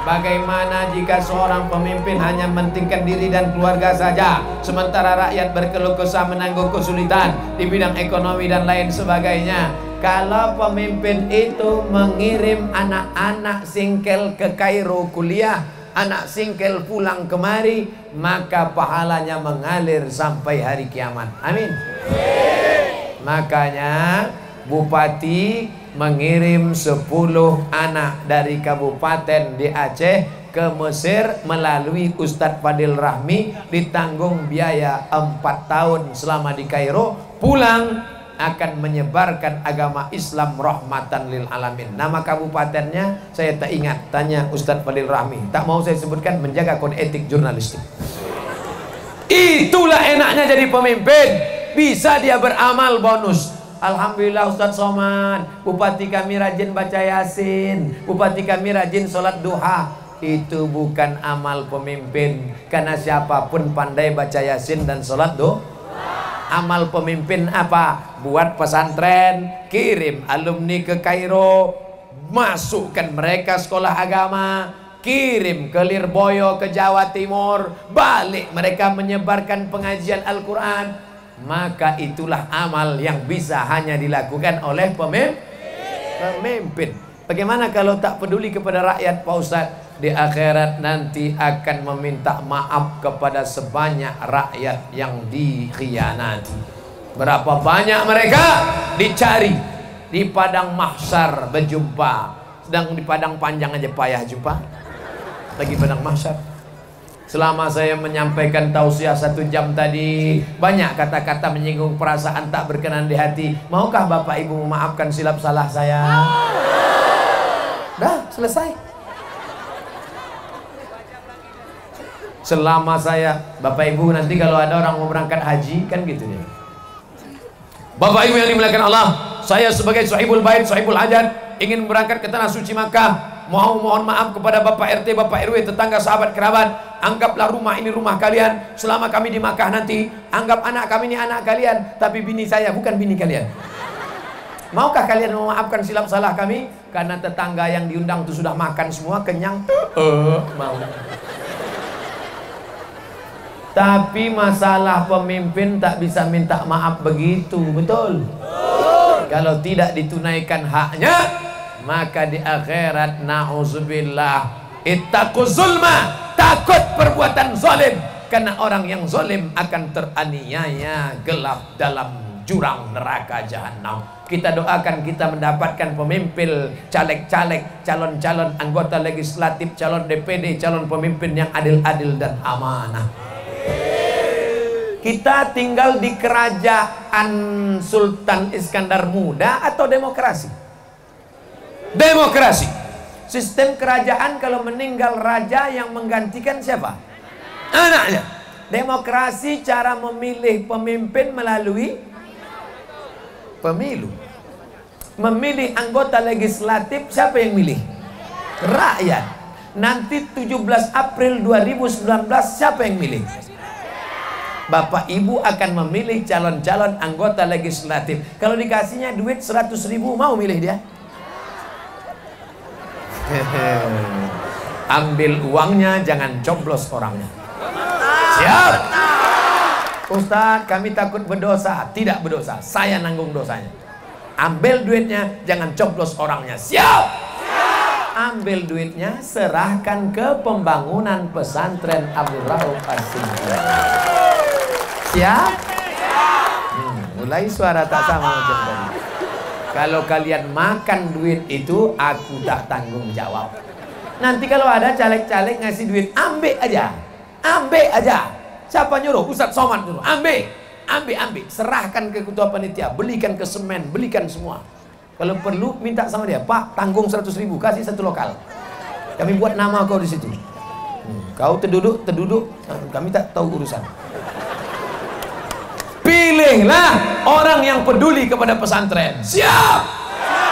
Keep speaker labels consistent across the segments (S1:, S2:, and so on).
S1: Bagaimana jika seorang pemimpin hanya mementingkan diri dan keluarga saja, sementara rakyat berkeluh kesah menanggung kesulitan di bidang ekonomi dan lain sebagainya? Kalau pemimpin itu mengirim anak-anak singkel ke Kairo kuliah, anak singkel pulang kemari, maka pahalanya mengalir sampai hari kiamat. Amin. Makanya bupati mengirim 10 anak dari kabupaten di Aceh ke Mesir melalui Ustadz Fadil Rahmi, ditanggung biaya 4 tahun selama di Kairo, pulang akan menyebarkan agama Islam rahmatan lil alamin. Nama kabupatennya saya tak ingat, tanya Ustadz Fadil Rahmi, tak mau saya sebutkan, menjaga kode etik jurnalistik. Itulah enaknya jadi pemimpin, bisa dia beramal bonus. Alhamdulillah Ustadz Somad, bupati kami rajin baca Yasin, bupati kami rajin sholat duha. Itu bukan amal pemimpin, karena siapapun pandai baca Yasin dan sholat duha. Amal pemimpin apa? Buat pesantren, kirim alumni ke Kairo, masukkan mereka sekolah agama, kirim ke Lirboyo, ke Jawa Timur, balik mereka menyebarkan pengajian Al-Quran. Maka itulah amal yang bisa hanya dilakukan oleh pemimpin. Bagaimana kalau tak peduli kepada rakyat, Pak Ustadz? Di akhirat nanti akan meminta maaf kepada sebanyak rakyat yang dikhianati. Berapa banyak mereka dicari di padang mahsyar berjumpa. Sedang di padang panjang aja payah jumpa, lagi padang mahsyar. Selama saya menyampaikan tausiah 1 jam tadi, banyak kata-kata menyinggung perasaan tak berkenan di hati. Maukah Bapak Ibu memaafkan silap salah saya? Dah, selesai. Selama saya, Bapak Ibu nanti kalau ada orang mau berangkat haji, kan gitu ya. Bapak Ibu yang dimuliakan Allah, saya sebagai sahibul bait, sahibul hajat, ingin berangkat ke tanah suci Makkah. Mohon maaf kepada Bapak RT, Bapak RW, tetangga, sahabat, kerabat. Anggaplah rumah ini rumah kalian. Selama kami di Makkah nanti, anggap anak kami ini anak kalian, tapi bini saya bukan bini kalian. Maukah kalian memaafkan silap salah kami? Karena tetangga yang diundang itu sudah makan semua, kenyang. Mau. Tapi masalah pemimpin tak bisa minta maaf begitu, betul? Kalau tidak ditunaikan haknya, maka di akhirat na'udzubillah, ittaquz zulma, takut perbuatan zalim, karena orang yang zalim akan teraniaya gelap dalam jurang neraka jahanam. Kita doakan kita mendapatkan pemimpin, caleg-caleg, calon-calon anggota legislatif, calon DPD, calon pemimpin yang adil-adil dan amanah. Kita tinggal di kerajaan Sultan Iskandar Muda atau demokrasi? Demokrasi. Sistem kerajaan kalau meninggal raja yang menggantikan siapa? Anaknya. Demokrasi cara memilih pemimpin melalui pemilu. Memilih anggota legislatif siapa yang milih? Rakyat. Nanti 17 April 2019 siapa yang milih? Bapak Ibu akan memilih calon-calon anggota legislatif. Kalau dikasihnya duit 100.000 mau milih dia? Ambil uangnya, jangan coblos orangnya. Siap? Ustadz, kami takut berdosa. Tidak berdosa, saya nanggung dosanya. Ambil duitnya, jangan coblos orangnya. Siap? Ambil duitnya, serahkan ke pembangunan pesantren Abdul Rauf As-Sinti. Siap? Mulai suara tak sama macam tadi. Kalau kalian makan duit itu, aku tak tanggung jawab. Nanti kalau ada caleg-caleg ngasih duit, ambil aja. Ambil aja. Siapa nyuruh? Ustadz Somad nyuruh. Ambil. Serahkan ke ketua panitia, belikan ke semen, belikan semua. Kalau perlu minta sama dia, Pak, tanggung 100.000, kasih 1 lokal. Kami buat nama kau di situ. Kau terduduk, kami tak tahu urusan. Pilihlah orang yang peduli kepada pesantren. Siap.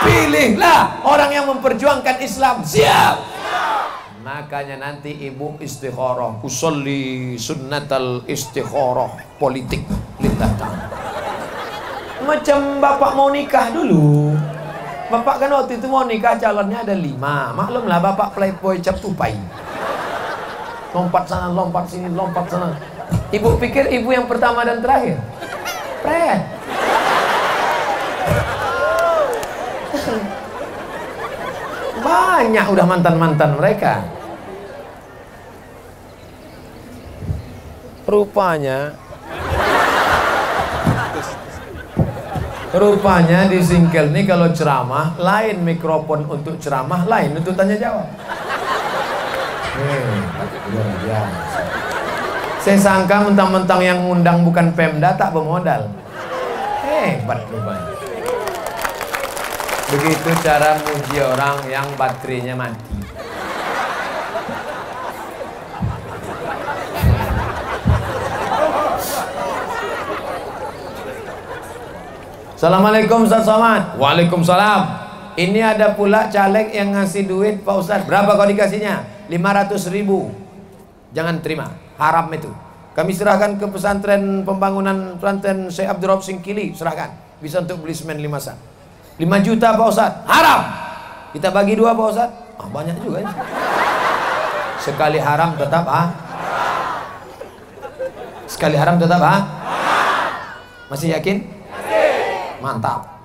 S1: Pilihlah orang yang memperjuangkan Islam. Siap. Makanya nanti ibu istikharah, usolli sunnatal istikharah politik lillah ta'ala. Macam bapak mau nikah dulu, Bapak kan waktu itu mau nikah calonnya ada 5. Maklumlah bapak playboy cap tupai. Lompat sana, lompat sini, lompat sana. Ibu pikir ibu yang pertama dan terakhir? Pret. Banyak udah mantan-mantan mereka. Rupanya di Singkel nih kalau ceramah, lain mikrofon untuk ceramah, lain untuk tanya jawab. Luar biasa. Saya sangka mentang-mentang yang ngundang bukan Pemda tak bermodal. Hebat rupanya. Begitu cara muji orang yang baterainya mati. Assalamualaikum Ustaz Somad. Waalaikumsalam. Ini ada pula caleg yang ngasih duit Pak Ustaz. Berapa kau dikasihnya? 500.000. Jangan terima, haram itu. Kami serahkan ke pesantren pembangunan pesantren Syekh Abdurrahman Singkili. Serahkan, bisa untuk beli semen 5 sak. 5 juta Pak Ustaz, haram. Kita bagi 2 Pak Ustaz. Banyak juga ya. Sekali haram tetap Sekali haram tetap Masih yakin? Mantap.